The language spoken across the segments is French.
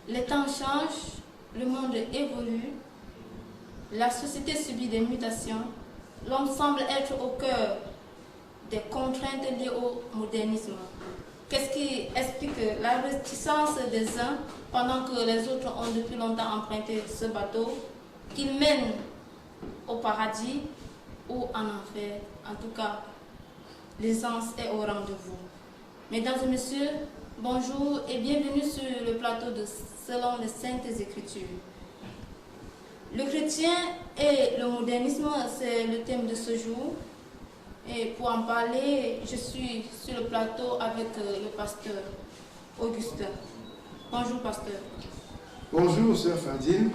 Les temps changent, le monde évolue, la société subit des mutations, l'homme semble être au cœur des contraintes liées au modernisme. Qu'est-ce qui explique la réticence des uns pendant que les autres ont depuis longtemps emprunté ce bateau, qu'ils mènent au paradis ou en enfer? En tout cas, l'essence est au rendez-vous. Mesdames et messieurs, bonjour et bienvenue sur le plateau de Selon les Saintes Écritures. Le chrétien et le modernisme, c'est le thème de ce jour. Et pour en parler, je suis sur le plateau avec le pasteur Augustin. Bonjour, pasteur. Bonjour, sœur Fadine.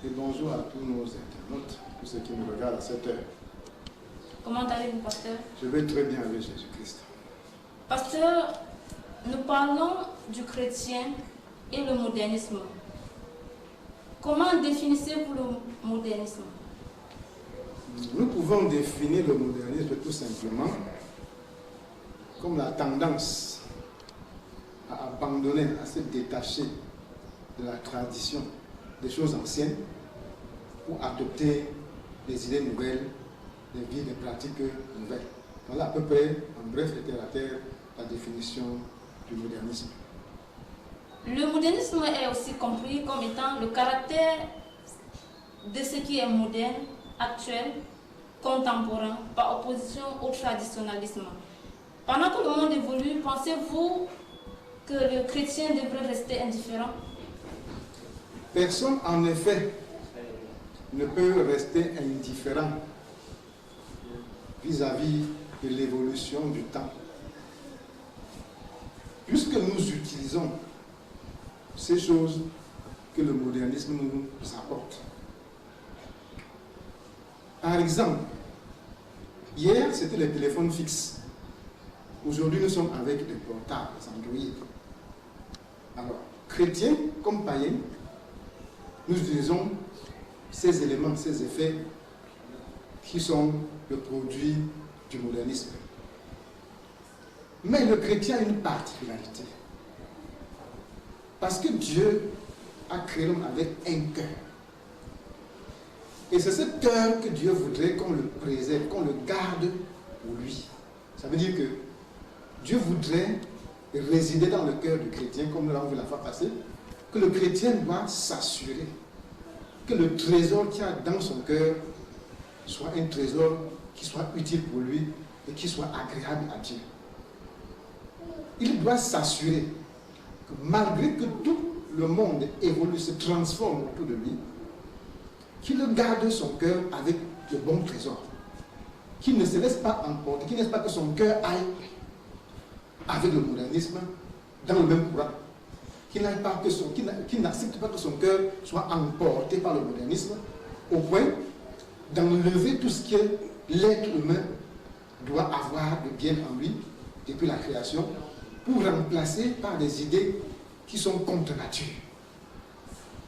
Et bonjour à tous nos internautes, tous ceux qui nous regardent à cette heure. Comment allez-vous, pasteur? Je vais très bien avec Jésus-Christ. Pasteur, nous parlons du chrétien et le modernisme. Comment définissez-vous le modernisme? Nous pouvons définir le modernisme tout simplement comme la tendance à abandonner, à se détacher de la tradition, des choses anciennes, pour adopter des idées nouvelles, des vies, des pratiques nouvelles. Voilà à peu près, en bref et terre à terre, la définition du modernisme. Le modernisme est aussi compris comme étant le caractère de ce qui est moderne, actuel, contemporain, par opposition au traditionnalisme. Pendant que le monde évolue, pensez-vous que le chrétien devrait rester indifférent? Personne, en effet, ne peut rester indifférent vis-à-vis de l'évolution du temps. Puisque nous utilisons ces choses que le modernisme nous apporte. Par exemple, hier c'était les téléphones fixes. Aujourd'hui nous sommes avec des portables, Android. Alors, chrétiens comme païens, nous utilisons ces éléments, ces effets qui sont le produit du modernisme. Mais le chrétien a une particularité. Parce que Dieu a créé l'homme avec un cœur. Et c'est ce cœur que Dieu voudrait qu'on le préserve, qu'on le garde pour lui. Ça veut dire que Dieu voudrait résider dans le cœur du chrétien, comme nous l'avons vu la fois passée, que le chrétien doit s'assurer que le trésor qu'il y a dans son cœur soit un trésor qui soit utile pour lui et qui soit agréable à Dieu. Il doit s'assurer que malgré que tout le monde évolue, se transforme autour de lui, qu'il garde son cœur avec de bons trésors, qu'il ne se laisse pas emporter, qu'il ne laisse pas que son cœur aille avec le modernisme dans le même courant, qu'il n'accepte pas que son cœur soit emporté par le modernisme au point d'enlever tout ce que l'être humain doit avoir de bien en lui depuis la création, pour remplacer par des idées qui sont contre nature.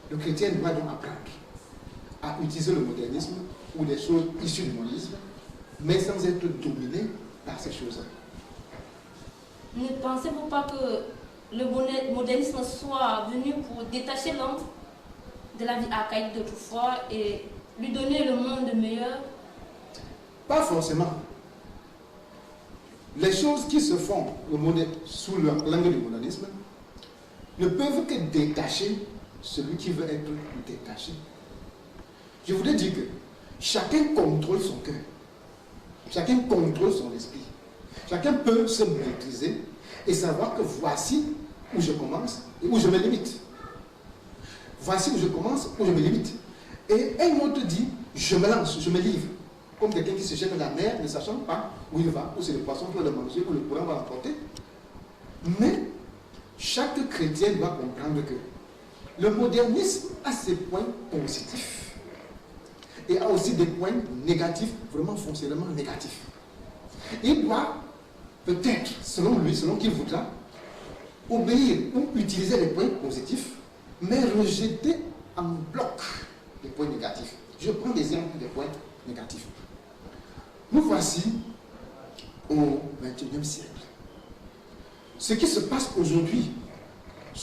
Le chrétien doit donc apprendre à utiliser le modernisme ou des choses issues du modernisme, mais sans être dominé par ces choses-là. Ne pensez-vous pas que le modernisme soit venu pour détacher l'homme de la vie archaïque d'autrefois et lui donner le monde meilleur? Pas forcément. Les choses qui se font sous l'angle du modernisme ne peuvent que détacher celui qui veut être détaché. Je voudrais dire que chacun contrôle son cœur, chacun contrôle son esprit, chacun peut se maîtriser et savoir que voici où je commence et où je me limite. Voici où je commence, où je me limite. Et un autre dit, je me lance, je me livre. Comme quelqu'un qui se jette dans la mer ne sachant pas où il va, où c'est le poisson qui va le manger, où le courant va l'emporter. Mais chaque chrétien doit comprendre que le modernisme a ses points positifs et a aussi des points négatifs, vraiment foncièrement négatifs. Il doit peut-être, selon lui, selon qu'il voudra, obéir ou utiliser les points positifs, mais rejeter en bloc les points négatifs. Je prends des exemples des points négatifs. Nous voici au XXIe siècle. Ce qui se passe aujourd'hui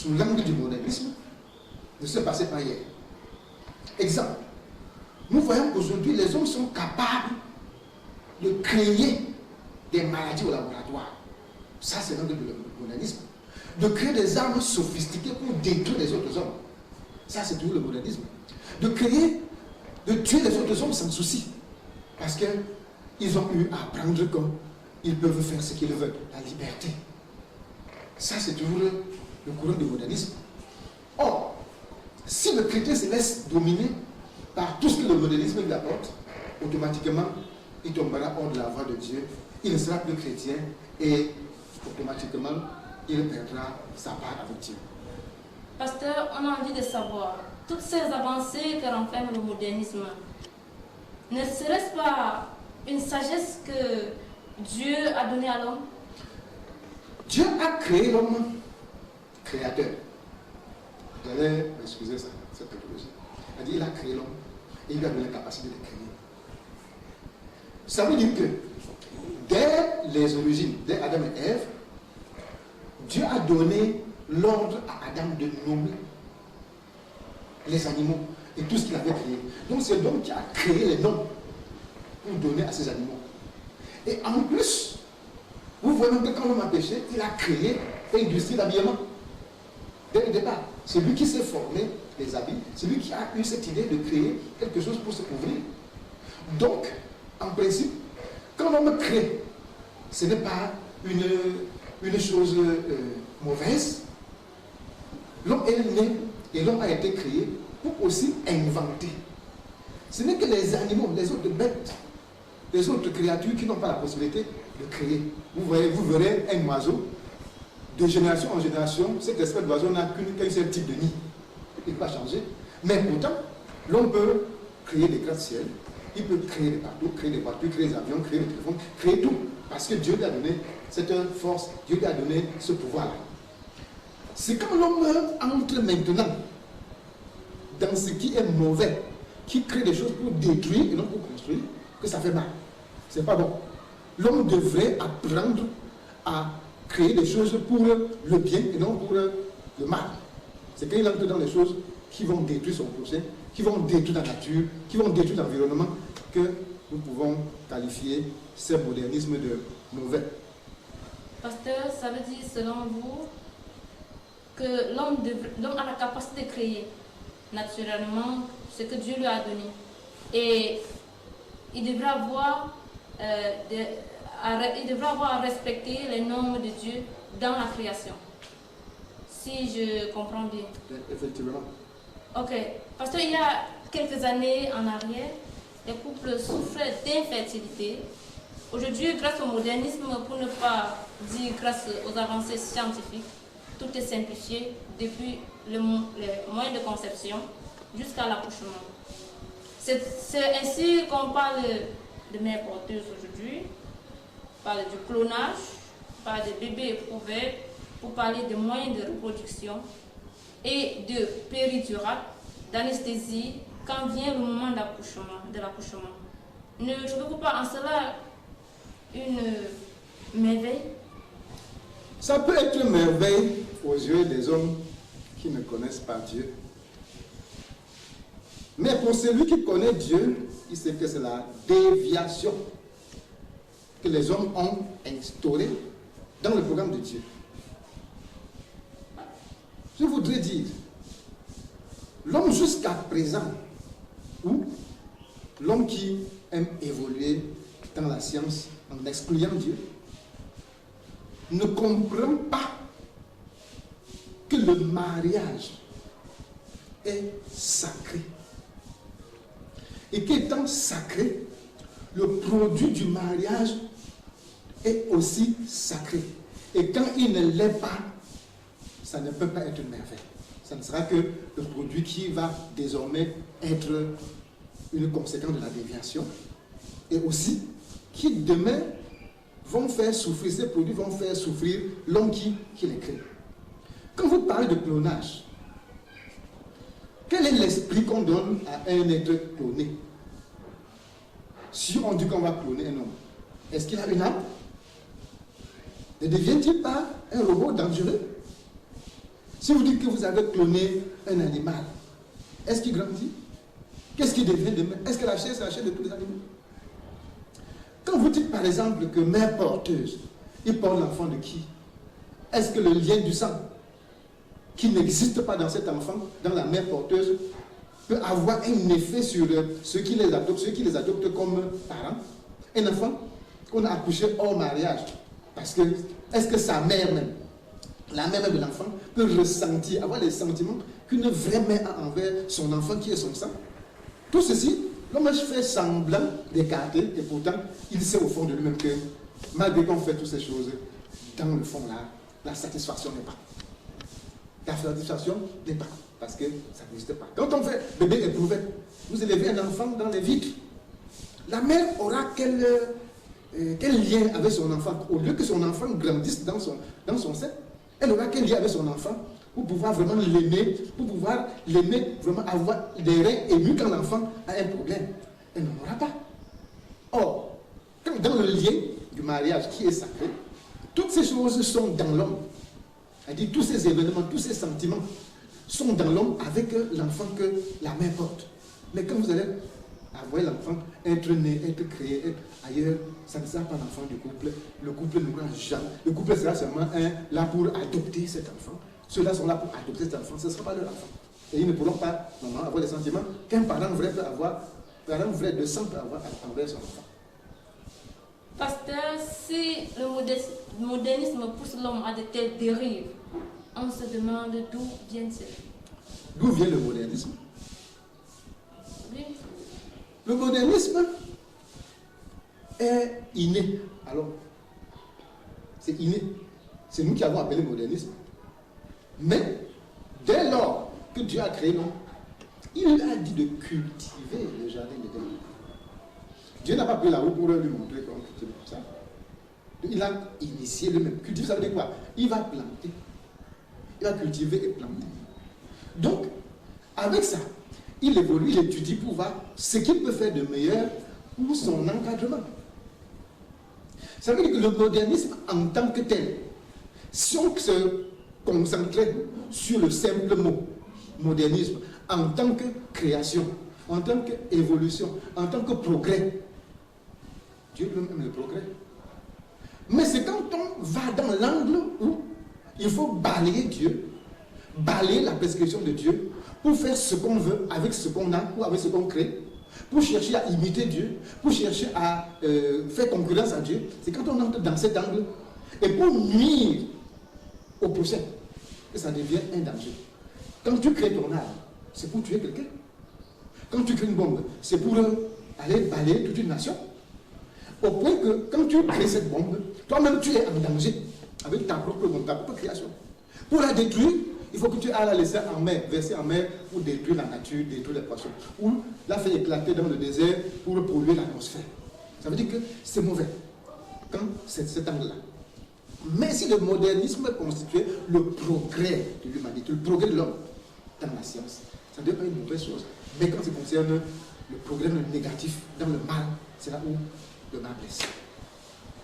sous l'angle du modernisme ne se passait pas hier. Exemple, nous voyons qu'aujourd'hui, les hommes sont capables de créer des maladies au laboratoire. Ça, c'est l'angle du modernisme. De créer des armes sophistiquées pour détruire les autres hommes. Ça, c'est toujours le modernisme. De tuer les autres hommes sans souci. Parce qu'ils ont eu à apprendre qu'ils peuvent faire ce qu'ils veulent. La liberté. Ça, c'est toujours le courant du modernisme. Or, si le chrétien se laisse dominer par tout ce que le modernisme lui apporte, automatiquement, il tombera hors de la voie de Dieu. Il ne sera plus chrétien et automatiquement, il perdra sa part avec Dieu. Pasteur, on a envie de savoir, toutes ces avancées que renferme le modernisme, ne serait-ce pas une sagesse que Dieu a donnée à l'homme? Dieu a créé l'homme créateur. Vous allez excuser cette technologie. Il a créé l'homme et il lui a donné la capacité de créer. Ça veut dire que dès les origines, dès Adam et Ève, Dieu a donné l'ordre à Adam de nommer les animaux et tout ce qu'il avait créé. Donc c'est l'homme qui a créé les noms pour donner à ces animaux. Et en plus, vous voyez même que quand l'homme a péché, il a créé une industrie d'habillement. Dès le départ, c'est lui qui s'est formé les habits, c'est lui qui a eu cette idée de créer quelque chose pour se couvrir. Donc, en principe, quand l'homme crée, ce n'est pas une chose mauvaise. L'homme est né et l'homme a été créé pour aussi inventer. Ce n'est que les animaux, les autres bêtes, les autres créatures qui n'ont pas la possibilité de créer. Vous verrez un oiseau, de génération en génération, cette espèce d'oiseau n'a qu'un seul type de nid. Il ne peut pas changer. Mais pourtant, l'homme peut créer des gratte-ciel, il peut créer des bateaux, créer des voitures, créer des avions, créer des téléphones, créer tout. Parce que Dieu lui a donné cette force, Dieu lui a donné ce pouvoir-là. C'est quand l'homme entre maintenant dans ce qui est mauvais, qui crée des choses pour détruire et non pour construire, que ça fait mal. C'est pas bon. L'homme devrait apprendre à créer des choses pour le bien et non pour le mal. C'est quand il entre dans les choses qui vont détruire son prochain, qui vont détruire la nature, qui vont détruire l'environnement, que nous pouvons qualifier ce modernisme de mauvais. Pasteur, ça veut dire selon vous que l'homme a la capacité de créer naturellement ce que Dieu lui a donné. Et il devra avoir à respecter les normes de Dieu dans la création. Si je comprends bien. Effectivement. Ok. Parce qu'il y a quelques années en arrière, les couples souffraient d'infertilité. Aujourd'hui, grâce au modernisme, pour ne pas dire grâce aux avancées scientifiques, tout est simplifié depuis les moyens de conception jusqu'à l'accouchement. C'est ainsi qu'on parle de mères porteuses aujourd'hui, on parle du clonage, on parle de bébés éprouvés, pour parler de moyens de reproduction et de péridurale, d'anesthésie quand vient le moment de l'accouchement. Ne trouvez-vous pas en cela une merveille? Ça peut être une merveille aux yeux des hommes qui ne connaissent pas Dieu. Mais pour celui qui connaît Dieu, il sait que c'est la déviation que les hommes ont instaurée dans le programme de Dieu. Je voudrais dire, l'homme jusqu'à présent, ou l'homme qui aime évoluer dans la science en excluant Dieu, ne comprend pas que le mariage est sacré. Et qu'étant sacré, le produit du mariage est aussi sacré. Et quand il ne l'est pas, ça ne peut pas être une merveille. Ça ne sera que le produit qui va désormais être une conséquence de la déviation. Et aussi, qui demain vont faire souffrir, ces produits vont faire souffrir l'homme qui les crée. Quand vous parlez de clonage, quel est l'esprit qu'on donne à un être cloné? Si on dit qu'on va cloner un homme, est-ce qu'il a une âme? Ne devient-il pas un robot dangereux? Si vous dites que vous avez cloné un animal, est-ce qu'il grandit? Qu'est-ce qu'il devient demain? Est-ce que la chair, c'est la chair de tous les animaux? Quand vous dites par exemple que mère porteuse, il porte l'enfant de qui? Est-ce que le lien du sang, qui n'existe pas dans cet enfant, dans la mère porteuse, peut avoir un effet sur ceux qui les adoptent comme parents? Un enfant qu'on a accouché hors mariage, parce que, est-ce que sa mère même, la mère même de l'enfant, peut ressentir, avoir les sentiments qu'une vraie mère a envers son enfant qui est son sang? Tout ceci, l'homme fait semblant d'écarter, et pourtant, il sait au fond de lui-même que, malgré qu'on fait toutes ces choses, dans le fond là, la satisfaction n'est pas. La satisfaction n'est pas, parce que ça n'existe pas. Quand on fait bébé éprouvette, vous élevez un enfant dans les vitres, la mère aura quel lien avec son enfant? Au lieu que son enfant grandisse dans son sein, elle aura quel lien avec son enfant pour pouvoir vraiment l'aimer, vraiment avoir des reins émus quand l'enfant a un problème? Elle n'en aura pas. Or, dans le lien du mariage qui est sacré, toutes ces choses sont dans l'homme. C'est-à-dire tous ces événements, tous ces sentiments sont dans l'homme avec l'enfant que la mère porte. Mais quand vous allez avoir l'enfant, être né, être créé, être ailleurs, ça ne sera pas l'enfant du couple. Le couple n'aura jamais. Le couple sera seulement là pour adopter cet enfant. Ceux-là sont là pour adopter cet enfant. Ce ne sera pas leur enfant. Et ils ne pourront pas normalement avoir les sentiments qu'un parent vrai peut avoir, parent vrai de sang peut avoir envers son enfant. Pasteur, si le modernisme pousse l'homme à de telles dérives, on se demande d'où viennent-ils? D'où vient le modernisme? Oui. Le modernisme est inné. Alors, c'est inné. C'est nous qui avons appelé modernisme. Mais, dès lors que Dieu a créé l'homme, il a dit de cultiver le jardin d'Éden. Dieu n'a pas pris la roue pour lui montrer comment cultiver tout ça. Il a initié lui-même. Cultiver, ça veut dire quoi? Il va planter. Il va cultiver et planter. Donc, avec ça, il évolue, il étudie pour voir ce qu'il peut faire de meilleur pour son encadrement. Ça veut dire que le modernisme en tant que tel, si on se concentrait sur le simple mot modernisme en tant que création, en tant qu'évolution, en tant que progrès, Dieu lui-même aime le progrès. Mais c'est quand on va dans l'angle où il faut balayer Dieu, balayer la prescription de Dieu, pour faire ce qu'on veut avec ce qu'on a ou avec ce qu'on crée, pour chercher à imiter Dieu, pour chercher à faire concurrence à Dieu. C'est quand on entre dans cet angle et pour nuire au prochain que ça devient un danger. Quand tu crées ton arme, c'est pour tuer quelqu'un. Quand tu crées une bombe, c'est pour aller balayer toute une nation. Au point que quand tu crées cette bombe, toi-même tu es en danger avec ta propre création. Pour la détruire, il faut que tu ailles la laisser en mer, verser en mer pour détruire la nature, détruire les poissons. Ou la faire éclater dans le désert pour polluer l'atmosphère. Ça veut dire que c'est mauvais quand c'est cet angle-là. Mais si le modernisme constituait le progrès de l'humanité, le progrès de l'homme dans la science, ça ne devient pas une mauvaise chose. Mais quand ça concerne le progrès négatif dans le mal, c'est là où le mal blesse.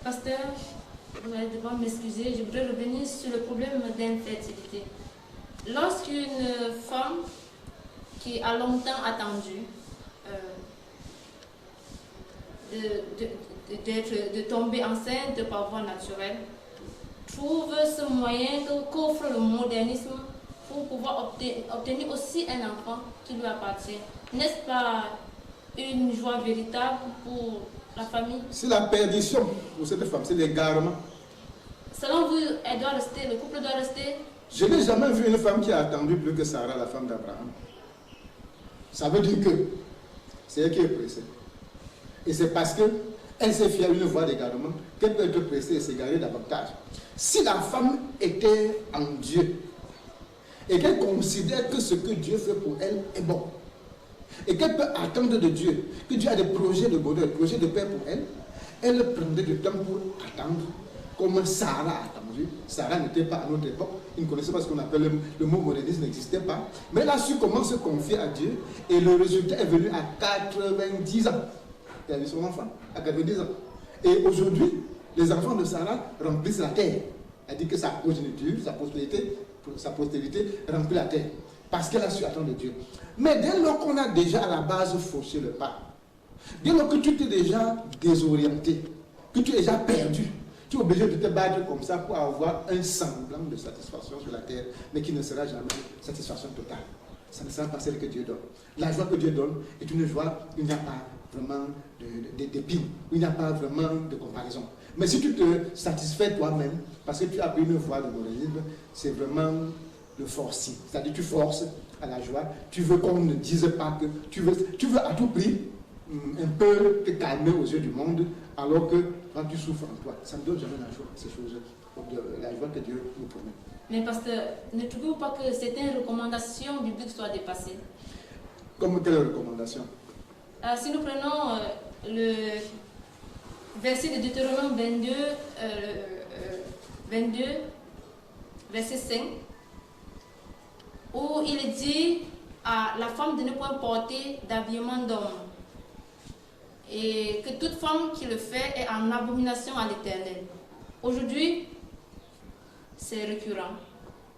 Pasteur, vous allez devoir m'excuser, je voudrais revenir sur le problème d'infertilité. Lorsqu'une femme qui a longtemps attendu de tomber enceinte par voie naturelle, trouve ce moyen qu'offre le modernisme pour pouvoir obtenir aussi un enfant qui lui appartient, n'est-ce pas une joie véritable pour la famille? C'est la perdition pour cette femme, c'est l'égarement. Selon vous, elle doit rester, le couple doit rester? Je n'ai jamais vu une femme qui a attendu plus que Sarah, la femme d'Abraham. Ça veut dire que c'est elle qui est pressée. Et c'est parce qu'elle s'est fiée à une voie d'égarement qu'elle peut être pressée et s'égarer davantage. Si la femme était en Dieu et qu'elle considère que ce que Dieu fait pour elle est bon, et qu'elle peut attendre de Dieu, que Dieu a des projets de bonheur, des projets de paix pour elle, elle prendrait du temps pour attendre, comme Sarah a attendu. Sarah n'était pas à notre époque, il ne connaissait pas ce qu'on appelle le mot modernisme, n'existait pas. Mais elle a su comment se confier à Dieu, et le résultat est venu à 90 ans. Elle a vu son enfant à 90 ans. Et aujourd'hui, les enfants de Sarah remplissent la terre. Elle dit que sa progéniture, sa postérité sa postérité remplit la terre. Parce qu'elle a su attendre Dieu. Mais dès lors qu'on a déjà à la base fauché le pas, dès lors que tu t'es déjà désorienté, que tu es déjà perdu, tu es obligé de te battre comme ça pour avoir un semblant de satisfaction sur la terre, mais qui ne sera jamais satisfaction totale. Ça ne sera pas celle que Dieu donne. La joie que Dieu donne est une joie où il n'y a pas vraiment d'épines, où il n'y a pas vraiment de comparaison. Mais si tu te satisfais toi-même, parce que tu as pris une voie de moralisme, c'est vraiment le forcing. C'est-à-dire tu forces à la joie, tu veux qu'on ne dise pas que tu veux à tout prix un peu te calmer aux yeux du monde, alors que quand tu souffres en toi, ça ne donne jamais la joie, ces choses, la joie que Dieu nous promet. Mais pasteur, ne trouvez-vous pas que certaines recommandations bibliques soient dépassées? Comme quelle recommandation? Si nous prenons le verset de Deutéronome 22, verset 5, où il dit à la femme de ne point porter d'habillement d'homme, et que toute femme qui le fait est en abomination à l'Éternel. Aujourd'hui, c'est récurrent.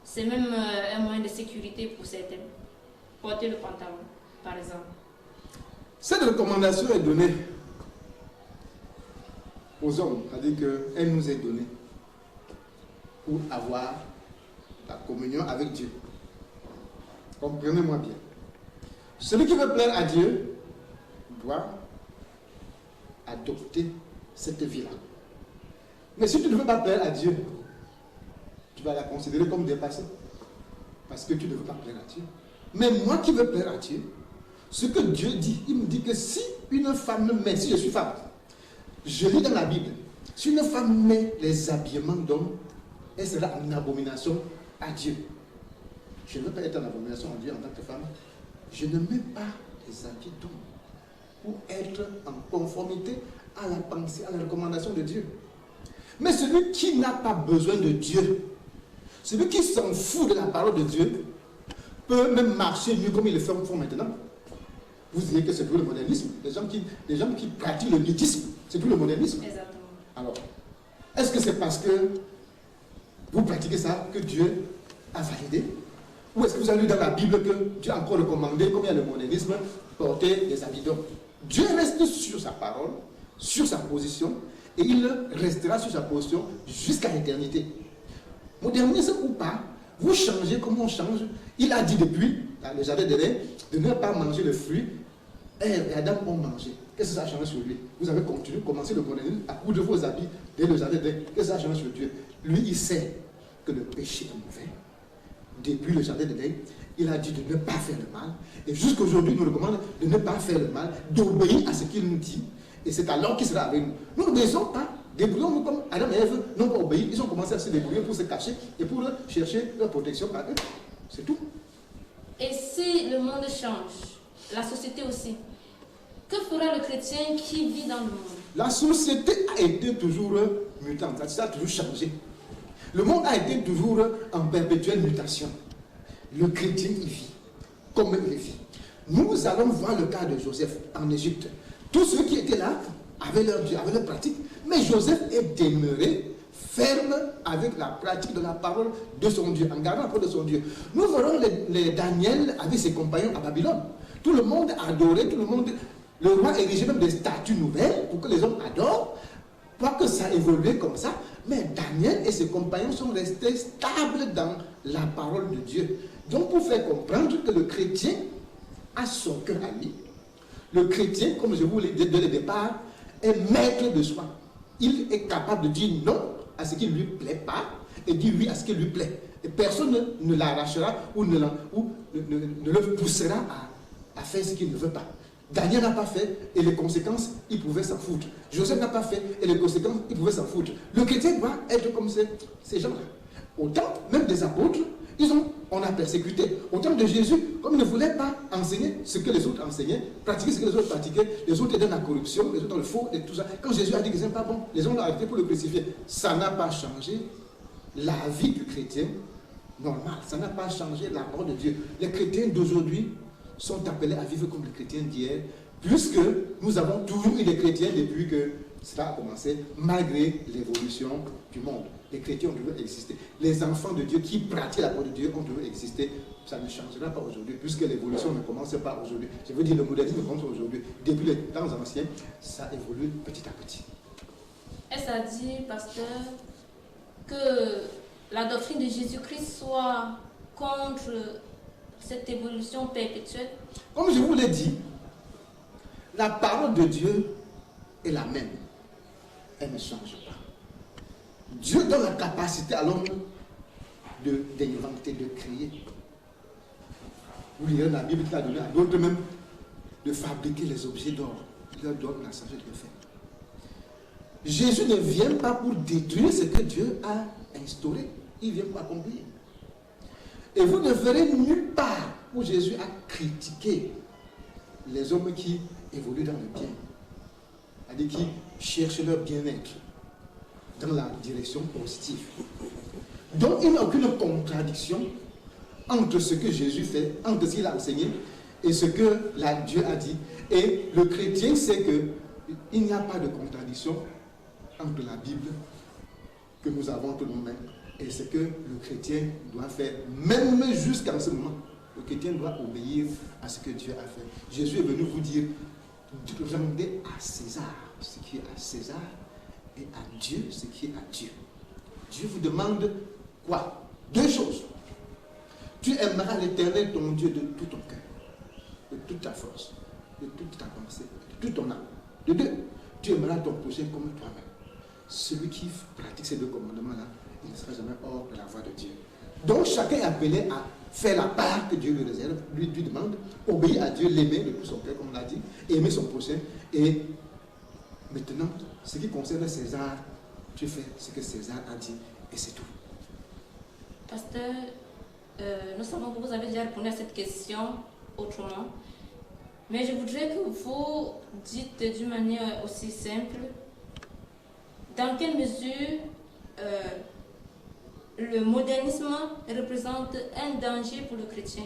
C'est même un moyen de sécurité pour certains. Porter le pantalon, par exemple. Cette recommandation est donnée aux hommes, c'est-à-dire qu'elle nous est donnée pour avoir la communion avec Dieu. Comprenez-moi bien. Celui qui veut plaire à Dieu doit adopter cette vie-là. Mais si tu ne veux pas plaire à Dieu, tu vas la considérer comme dépassée. Parce que tu ne veux pas plaire à Dieu. Mais moi qui veux plaire à Dieu, ce que Dieu dit, il me dit que si une femme met, si je suis femme, je lis dans la Bible, si une femme met les habillements d'homme, elle sera en abomination à Dieu. Je ne veux pas être en abomination à Dieu en tant que femme. Je ne mets pas les habits d'homme pour être en conformité à la pensée, à la recommandation de Dieu. Mais celui qui n'a pas besoin de Dieu, celui qui s'en fout de la parole de Dieu, peut même marcher mieux comme ils le font maintenant. Vous diriez que c'est plus le modernisme. Les gens qui pratiquent le mutisme, c'est plus le modernisme. Exactement. Alors, est-ce que c'est parce que vous pratiquez ça que Dieu a validé? Ou est-ce que vous avez lu dans la Bible que Dieu a encore recommandé, comme il y a le modernisme, porter des habits d'homme? Dieu reste sur sa parole, sur sa position, et il restera sur sa position jusqu'à l'éternité. Modernisme ou pas, vous changez comme on change. Il a dit depuis, dans le jardin d'Éden, de ne pas manger le fruit. Et Adam ont mangé. Qu'est-ce que ça a changé sur lui? Vous avez continué, commencé le modernisme à coudre vos habits dès le jardin d'Éden. Qu'est-ce que ça a changé sur Dieu? Lui, il sait que le péché est mauvais. Depuis le jardin d'Éden, il a dit de ne pas faire le mal. Et jusqu'à aujourd'hui, il nous recommande de ne pas faire le mal, d'obéir à ce qu'il nous dit. Et c'est alors qu'il sera avec nous. Nous n'obéissons pas. Débrouillons-nous comme Adam et Ève n'ont pas obéi. Ils ont commencé à se débrouiller pour se cacher et pour chercher leur protection par eux. C'est tout. Et si le monde change, la société aussi, que fera le chrétien qui vit dans le monde? La société a été toujours mutante. Ça a toujours changé. Le monde a été toujours en perpétuelle mutation. Le chrétien y vit comme il vit. Nous allons voir le cas de Joseph en Égypte. Tous ceux qui étaient là avaient leur Dieu, avaient leur pratique. Mais Joseph est demeuré ferme avec la pratique de la parole de son Dieu, en gardant la parole de son Dieu. Nous verrons les Daniel avec ses compagnons à Babylone. Tout le monde adorait, le roi érigeait même des statues nouvelles pour que les hommes adorent. Pas que ça évoluait comme ça, mais Daniel et ses compagnons sont restés stables dans la parole de Dieu. Donc pour faire comprendre que le chrétien a son cœur à lui, le chrétien, comme je vous l'ai dit dès le départ, est maître de soi. Il est capable de dire non à ce qui ne lui plaît pas et dire oui à ce qui lui plaît. Et personne ne l'arrachera ou ne le poussera à faire ce qu'il ne veut pas. Daniel n'a pas fait et les conséquences, il pouvait s'en foutre. Joseph n'a pas fait et les conséquences, il pouvait s'en foutre. Le chrétien doit être comme ces gens-là. Au temps même des apôtres, on a persécuté. Au temps de Jésus, comme ils ne voulaient pas enseigner ce que les autres enseignaient, pratiquer ce que les autres pratiquaient, les autres étaient dans la corruption, les autres dans le faux et tout ça. Quand Jésus a dit que ce n'est pas bon, les gens l'ont arrêté pour le crucifier. Ça n'a pas changé la vie du chrétien normal. Ça n'a pas changé la parole de Dieu. Les chrétiens d'aujourd'hui sont appelés à vivre comme les chrétiens d'hier, puisque nous avons toujours eu des chrétiens depuis que Cela a commencé malgré l'évolution du monde. Les chrétiens ont toujours existé. Les enfants de Dieu qui pratiquent la parole de Dieu ont toujours existé. Ça ne changera pas aujourd'hui, puisque l'évolution ne commence pas aujourd'hui. Je veux dire, le modernisme commence aujourd'hui. Depuis les temps anciens, ça évolue petit à petit. Est-ce à dire, pasteur, que la doctrine de Jésus-Christ soit contre cette évolution perpétuelle? Comme je vous l'ai dit, la parole de Dieu est la même. Elle ne change pas. Dieu donne la capacité à l'homme d'inventer, de créer. Vous lirez la Bible qui a donné à d'autres même de fabriquer les objets d'or. Il leur donne la sagesse de le faire. Jésus ne vient pas pour détruire ce que Dieu a instauré. Il vient pour accomplir. Et vous ne verrez nulle part où Jésus a critiqué les hommes qui évoluent dans le bien. C'est-à-dire qui cherchent leur bien-être dans la direction positive. Donc il n'y a aucune contradiction entre ce que Jésus fait, entre ce qu'il a enseigné et ce que Dieu a dit. Et le chrétien sait qu'il n'y a pas de contradiction entre la Bible que nous avons tout nous-mêmes et ce que le chrétien doit faire, même jusqu'à ce moment. Le chrétien doit obéir à ce que Dieu a fait. Jésus est venu vous dire, rendez à César ce qui est à César et à Dieu ce qui est à Dieu. Dieu vous demande quoi? Deux choses. Tu aimeras l'Éternel ton Dieu de tout ton cœur, de toute ta force, de toute ta pensée, de tout ton âme. De deux, tu aimeras ton prochain comme toi-même. Celui qui pratique ces deux commandements-là, il ne sera jamais hors de la voie de Dieu. Donc chacun est appelé à faire la part que Dieu lui réserve, lui demande, obéir à Dieu, l'aimer de tout son cœur, comme on l'a dit, et aimer son prochain. Et maintenant, ce qui concerne César, tu fais ce que César a dit, et c'est tout. Pasteur, nous savons que vous avez déjà répondu à cette question autrement, mais je voudrais que vous dites d'une manière aussi simple, dans quelle mesure le modernisme représente un danger pour le chrétien?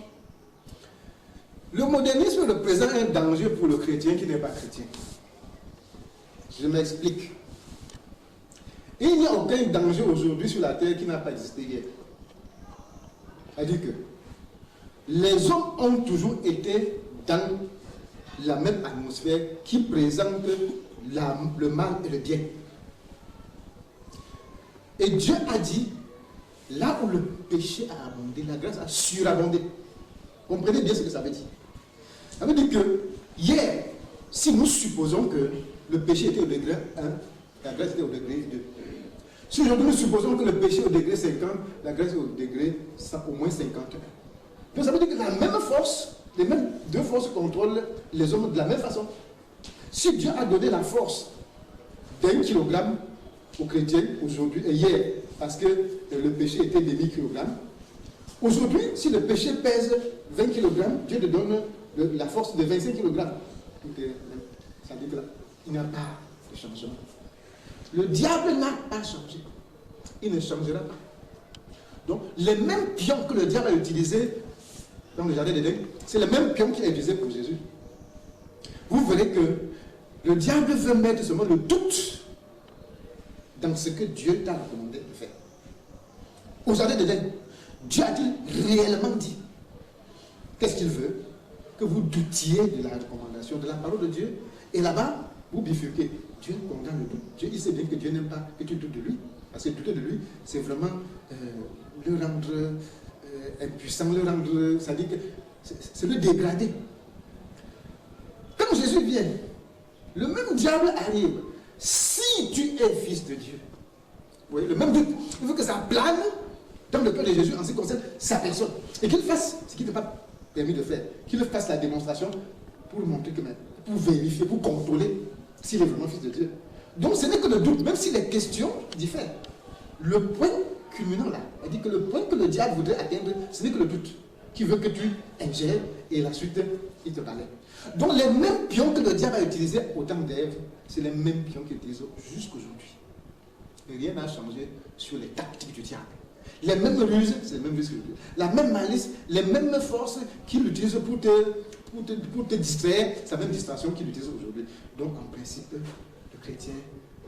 Le modernisme représente un danger pour le chrétien qui n'est pas chrétien. Je m'explique. Il n'y a aucun danger aujourd'hui sur la terre qui n'a pas existé hier. C'est-à-dire que les hommes ont toujours été dans la même atmosphère qui présente le mal et le bien. Et Dieu a dit, là où le péché a abondé, la grâce a surabondé. Comprenez bien ce que ça veut dire. Ça veut dire que hier, si nous supposons que le péché était au degré 1, la grâce était au degré 2. Si aujourd'hui nous supposons que le péché est au degré 50, la grâce est au degré au moins 51. Donc ça veut dire que la même force, les mêmes deux forces contrôlent les hommes de la même façon. Si Dieu a donné la force d'1 kilogramme aux chrétiens aujourd'hui et hier, parce que le péché était de 1000 kg, aujourd'hui, si le péché pèse 20 kg, Dieu te donne la force de 25 kg. Ça veut dire qu'il n'y a pas de changement. Le diable n'a pas changé. Il ne changera pas. Donc, les mêmes pions que le diable a utilisés dans le jardin d'Éden, c'est les mêmes pions qu'il a utilisés pour Jésus. Vous verrez que le diable veut mettre seulement le doute dans ce que Dieu t'a recommandé de faire. Au jardin d'Éden, Dieu a-t-il réellement dit? Qu'est-ce qu'il veut? Que vous doutiez de la recommandation, de la parole de Dieu. Et là-bas, vous bifurquez. Dieu condamne le doute. Dieu, il sait bien que Dieu n'aime pas que tu doutes de lui. Parce que douter de lui, c'est vraiment le rendre impuissant, le rendre... Ça dit que c'est le dégrader. Quand Jésus vient, le même diable arrive. Si tu es fils de Dieu, vous voyez, le même doute, il faut que ça plane dans le cœur de Jésus en ce qui concerne sa personne. Et qu'il fasse ce qu'il n'a pas permis de faire. Qu'il fasse la démonstration pour montrer que même, pour vérifier, pour contrôler s'il est vraiment fils de Dieu. Donc ce n'est que le doute, même si les questions diffèrent. Le point culminant là, elle dit que le point que le diable voudrait atteindre, ce n'est que le doute, qui veut que tu ingères et la suite, il te balaie. Donc les mêmes pions que le diable a utilisés au temps d'Ève, c'est les mêmes pions qu'il utilise jusqu'aujourd'hui. Rien n'a changé sur les tactiques du diable. Les mêmes ruses, c'est les mêmes ruses que lui. La même malice, les mêmes forces qu'il utilise pour te distraire, c'est la même distraction qu'il utilise aujourd'hui. Donc en principe, le chrétien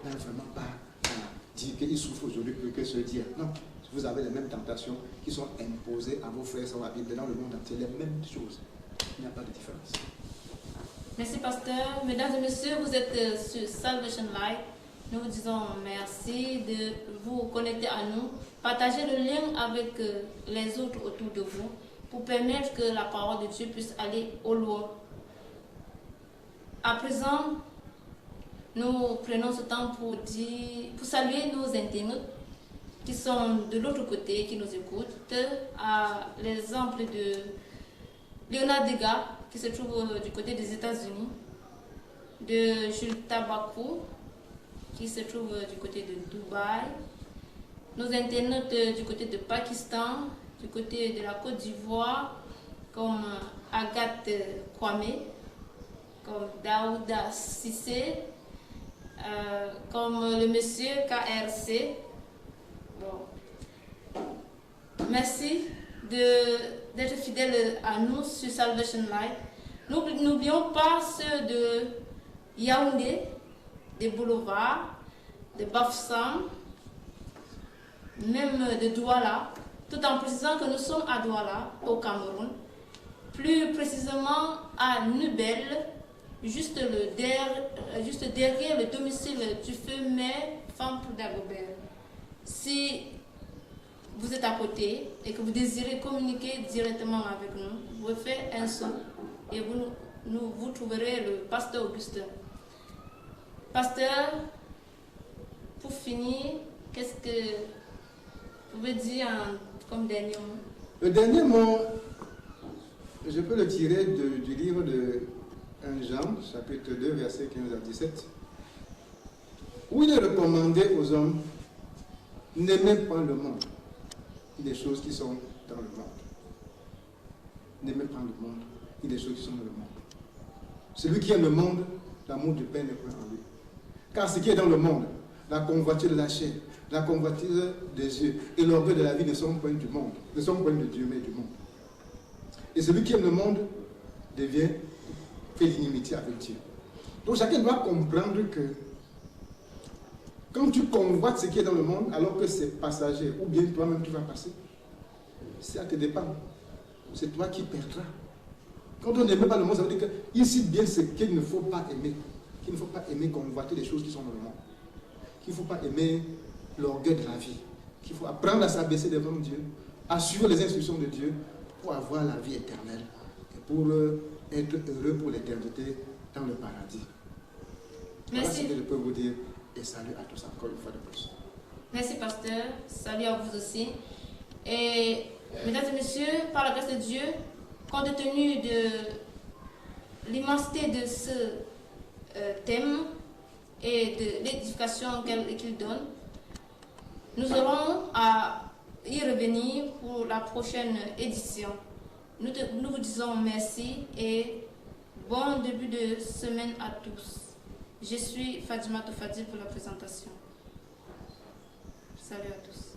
n'a vraiment pas à dire qu'il souffre aujourd'hui plus que se dire. Non, vous avez les mêmes tentations qui sont imposées à vos frères sur la Bible dans le monde entier, les mêmes choses. Il n'y a pas de différence. Merci, pasteur. Mesdames et messieurs, vous êtes sur Salvation Live. Nous vous disons merci de vous connecter à nous. Partagez le lien avec les autres autour de vous pour permettre que la parole de Dieu puisse aller au loin. À présent, nous prenons ce temps pour saluer nos internautes qui sont de l'autre côté, qui nous écoutent, à l'exemple de Léonard Degas, qui se trouve du côté des États-Unis, de Jules Tabakou, qui se trouve du côté de Dubaï, nos internautes du côté de Pakistan, du côté de la Côte d'Ivoire, comme Agathe Kwame, comme Daouda Sissé, comme le monsieur KRC. Bon. Merci d'être fidèles à nous sur Salvation Live. N'oublions pas ceux de Yaoundé, de Boulevard, de Bafoussam, même de Douala, tout en précisant que nous sommes à Douala, au Cameroun, plus précisément à Nubel, juste derrière le domicile du feu maire Femme d'Agobert. Si vous êtes à côté et que vous désirez communiquer directement avec nous, vous faites un saut et vous trouverez le pasteur Augustin. Pasteur, pour finir, qu'est-ce que vous pouvez dire comme dernier mot? Le dernier mot, je peux le tirer du livre de 1 Jean, chapitre 2, versets 15 à 17, où il est recommandé aux hommes, n'aimez pas le monde, des choses qui sont dans le monde. N'aimez pas le monde, des choses qui sont dans le monde. Celui qui aime le monde, l'amour du Père n'est point en lui. Car ce qui est dans le monde, la convoitise de la chair, la convoitise des yeux et l'orgueil de la vie ne sont point du monde, ne sont point de Dieu, mais du monde. Et celui qui aime le monde fait l'inimitié avec Dieu. Donc chacun doit comprendre que quand tu convoites ce qui est dans le monde, alors que c'est passager, ou bien toi-même tu vas passer, c'est à tes dépens. C'est toi qui perdras. Quand on n'aime pas le monde, ça veut dire qu'il cite bien ce qu'il ne faut pas aimer. Qu'il ne faut pas aimer convoiter les choses qui sont dans le monde. Qu'il ne faut pas aimer l'orgueil de la vie. Qu'il faut apprendre à s'abaisser devant Dieu, à suivre les instructions de Dieu pour avoir la vie éternelle et pour être heureux pour l'éternité dans le paradis. Voilà ce que je peux vous dire et salut à tous encore une fois de plus. Merci pasteur, salut à vous aussi. Et mesdames et messieurs, par la grâce de Dieu, compte tenu de l'immensité de ce thème et de l'édification qu'il donne, nous aurons à y revenir pour la prochaine édition. Nous vous disons merci et bon début de semaine à tous. Je suis Fadima Toufadi pour la présentation. Salut à tous.